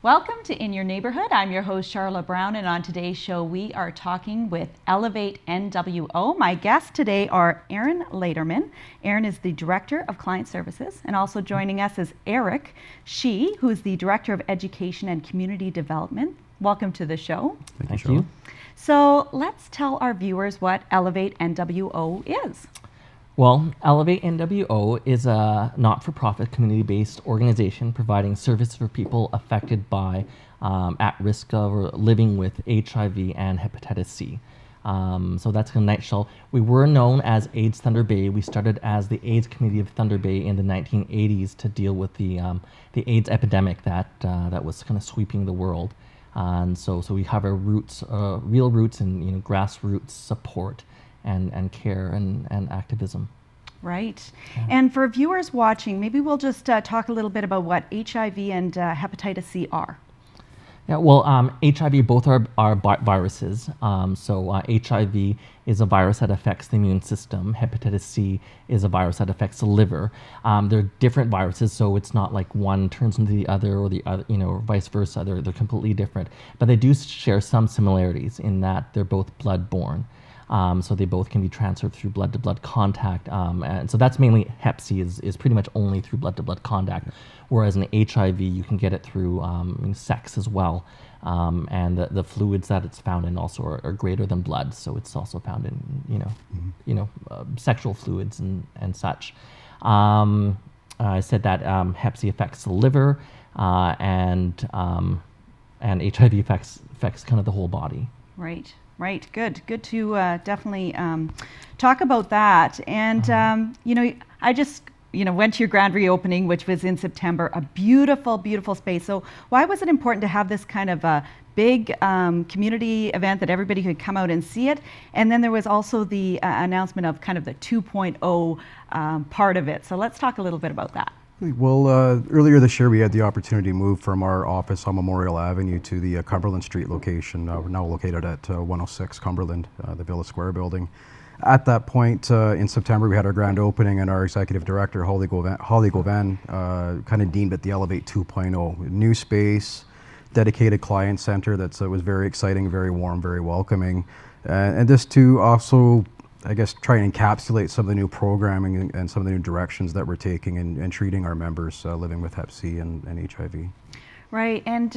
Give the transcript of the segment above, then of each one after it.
Welcome to In Your Neighborhood. I'm your host, Charlotte Brown, and on today's show, we are talking with Elevate NWO. My guests today are Iyn Laterman. Iyn is the Director of Client Services, and also joining us is Eric Shee, who is the Director of Education and Community Development. Welcome to the show. Thank you. So let's tell our viewers what Elevate NWO is. Well, Elevate NWO is a not-for-profit community-based organization providing services for people affected by at risk of or living with HIV and hepatitis C. So that's a nutshell. We were known as AIDS Thunder Bay. We started as the AIDS Committee of Thunder Bay in the 1980s to deal with the AIDS epidemic that was kind of sweeping the world. And so we have our roots, real roots in grassroots support and care and activism. Right. Yeah. And for viewers watching, maybe we'll just talk a little bit about what HIV and hepatitis C are. Yeah, well, HIV, both are viruses. HIV is a virus that affects the immune system. Hepatitis C is a virus that affects the liver. They're different viruses, so it's not like one turns into the other or the other, or vice versa. They're completely different. But they do share some similarities in that they're both blood-borne. So they both can be transferred through blood-to-blood contact. And so that's mainly Hep C is pretty much only through blood-to-blood contact, whereas in HIV you can get it through sex as well. And the fluids that it's found in also are greater than blood, so it's also found in sexual fluids and such. I said that Hep C affects the liver, and HIV affects kind of the whole body. Right. Right, good to definitely talk about that. And I just went to your grand reopening, which was in September. A beautiful, beautiful space. So why was it important to have this kind of a big community event that everybody could come out and see it? And then there was also the announcement of kind of the 2.0 part of it. So let's talk a little bit about that. Well, earlier this year we had the opportunity to move from our office on Memorial Avenue to the Cumberland Street location. We're now located at 106 Cumberland, the Villa Square building. At that point in September, we had our grand opening, and our executive director, Holly Gauvin, kind of deemed it the Elevate 2.0. New space, dedicated client center that was very exciting, very warm, very welcoming. And this to also, I guess, try and encapsulate some of the new programming and some of the new directions that we're taking and treating our members living with Hep C and HIV. Right, and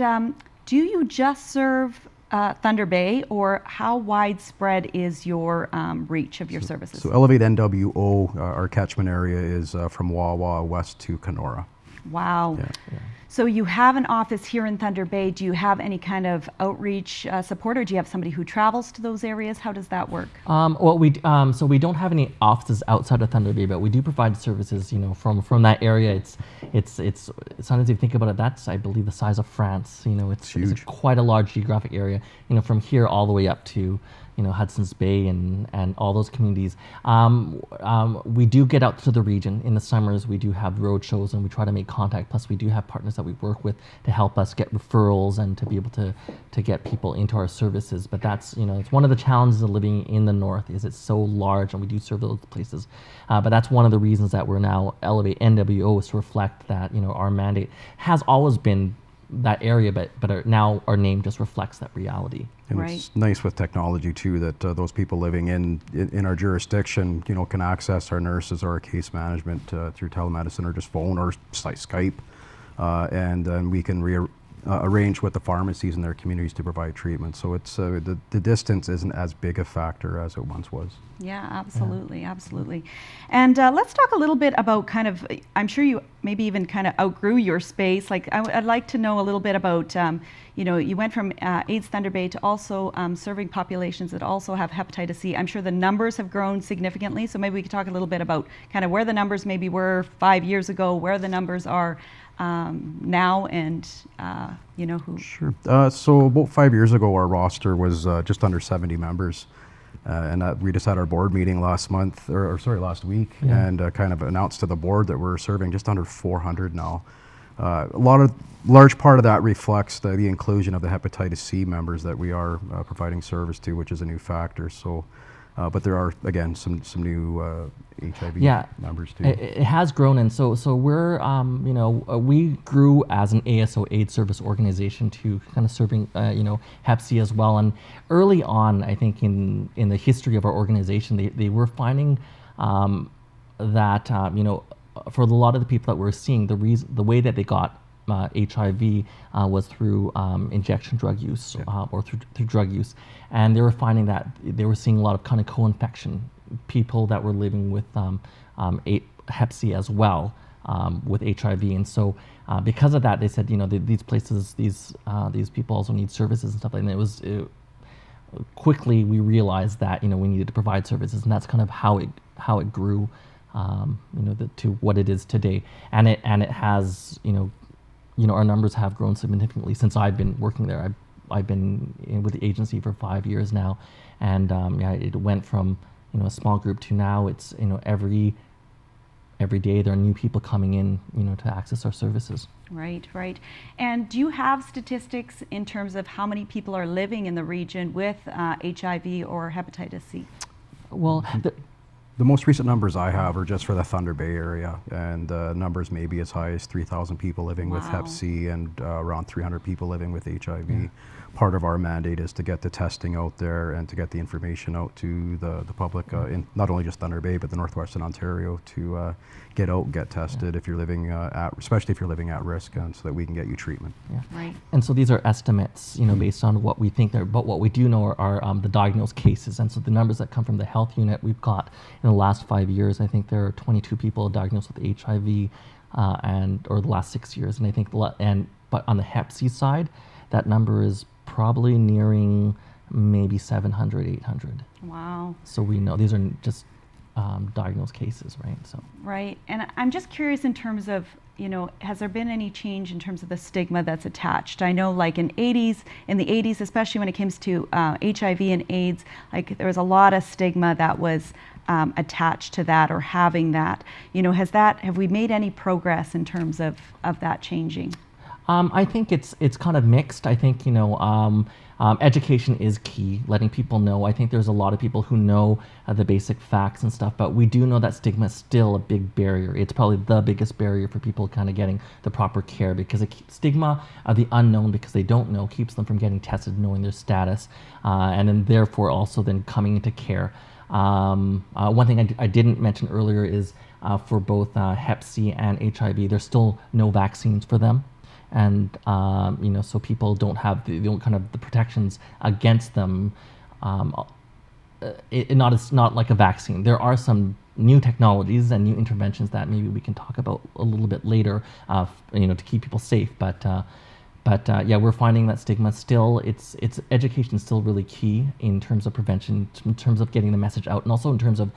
do you just serve Thunder Bay, or how widespread is your reach of your services? So Elevate NWO, our catchment area is from Wawa west to Kenora. Wow. Yeah. So you have an office here in Thunder Bay. Do you have any kind of outreach support, or do you have somebody who travels to those areas? How does that work? Well, we don't have any offices outside of Thunder Bay, but we do provide services. From that area. It's sometimes if you think about it, that's, I believe, the size of France. It's huge. It's quite a large geographic area. From here all the way up to Hudson's Bay and all those communities. We do get out to the region. In the summers, we do have road shows and we try to make contact. Plus, we do have partners that we work with to help us get referrals and to be able to get people into our services. But that's, it's one of the challenges of living in the North is it's so large, and we do serve those places. But that's one of the reasons that we're now Elevate NWO, is to reflect that, our mandate has always been that area, but now our name just reflects that reality. And right. It's nice with technology too that those people living in our jurisdiction, can access our nurses or our case management through telemedicine or just phone or Skype, and then we can arrange with the pharmacies in their communities to provide treatment. So it's the distance isn't as big a factor as it once was. Yeah, absolutely, absolutely. And let's talk a little bit about kind of, I'm sure you maybe even kind of outgrew your space. Like I'd like to know a little bit about, you went from AIDS Thunder Bay to also serving populations that also have hepatitis C. I'm sure the numbers have grown significantly, so maybe we could talk a little bit about kind of where the numbers maybe were 5 years ago, where the numbers are now, and who. Sure. So about 5 years ago, our roster was just under 70 members. And we just had our board meeting last last week, and kind of announced to the board that we're serving just under 400 now. Large part of that reflects the inclusion of the hepatitis C members that we are providing service to, which is a new factor. So But there are, again, some new HIV Yeah, numbers too. it has grown, and so we're we grew as an ASO AIDS service organization to kind of serving Hep C as well. And early on, I think in the history of our organization, they were finding that for a lot of the people that we're seeing, the way that they got HIV was through injection drug use or through drug use, and they were finding that they were seeing a lot of kind of co-infection, people that were living with Hep C as well with HIV, and so because of that, they said these places, these people also need services and stuff like that. And quickly we realized that we needed to provide services, and that's kind of how it grew to what it is today, and it has our numbers have grown significantly since I've been working there. I've been with the agency for 5 years now, and it went from a small group to now it's every day there are new people coming in to access our services. Right. And do you have statistics in terms of how many people are living in the region with HIV or hepatitis C? Well, the most recent numbers I have are just for the Thunder Bay area, and numbers may be as high as 3,000 people living with Hep C and around 300 people living with HIV. Yeah. Part of our mandate is to get the testing out there and to get the information out to the public in not only just Thunder Bay but the Northwestern Ontario to get out and get tested if you're living especially if you're living at risk, and so that we can get you treatment. Yeah. Right. And so these are estimates, based on what we think but what we do know are the diagnosed cases. And so the numbers that come from the health unit we've got in the last 5 years, I think there are 22 people diagnosed with HIV, or the last 6 years, and I think but on the Hep C side, that number is probably nearing maybe 700, 800. Wow. So we know these are just diagnosed cases, right? So. Right, and I'm just curious in terms of, has there been any change in terms of the stigma that's attached? I know like in the 80s, especially when it comes to HIV and AIDS, like there was a lot of stigma that was attached to that or having that. Have we made any progress in terms of that changing? I think it's kind of mixed. I think education is key, letting people know. I think there's a lot of people who know the basic facts and stuff, but we do know that stigma is still a big barrier. It's probably the biggest barrier for people kind of getting the proper care, because stigma of the unknown, because they don't know, keeps them from getting tested, knowing their status, and then therefore also then coming into care. One thing I didn't mention earlier is for both Hep C and HIV, there's still no vaccines for them. And so people don't have the kind of the protections against them. It's not like a vaccine. There are some new technologies and new interventions that maybe we can talk about a little bit later, to keep people safe. But we're finding that stigma still. It's education is still really key in terms of prevention, in terms of getting the message out, and also in terms of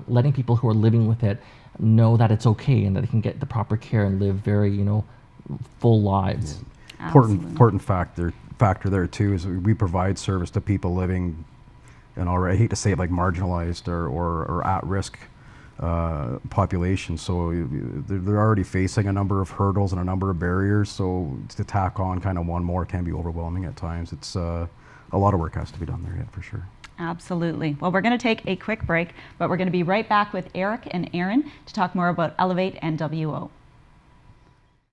letting people who are living with it know that it's okay and that they can get the proper care and live very full lives. Yeah. Important factor there too is we provide service to people living in I hate to say it, like marginalized or at risk populations. So they're already facing a number of hurdles and a number of barriers. So to tack on kind of one more can be overwhelming at times. It's a lot of work has to be done there yet, for sure. Absolutely. Well, we're going to take a quick break, but we're going to be right back with Eric and Aaron to talk more about Elevate and WO.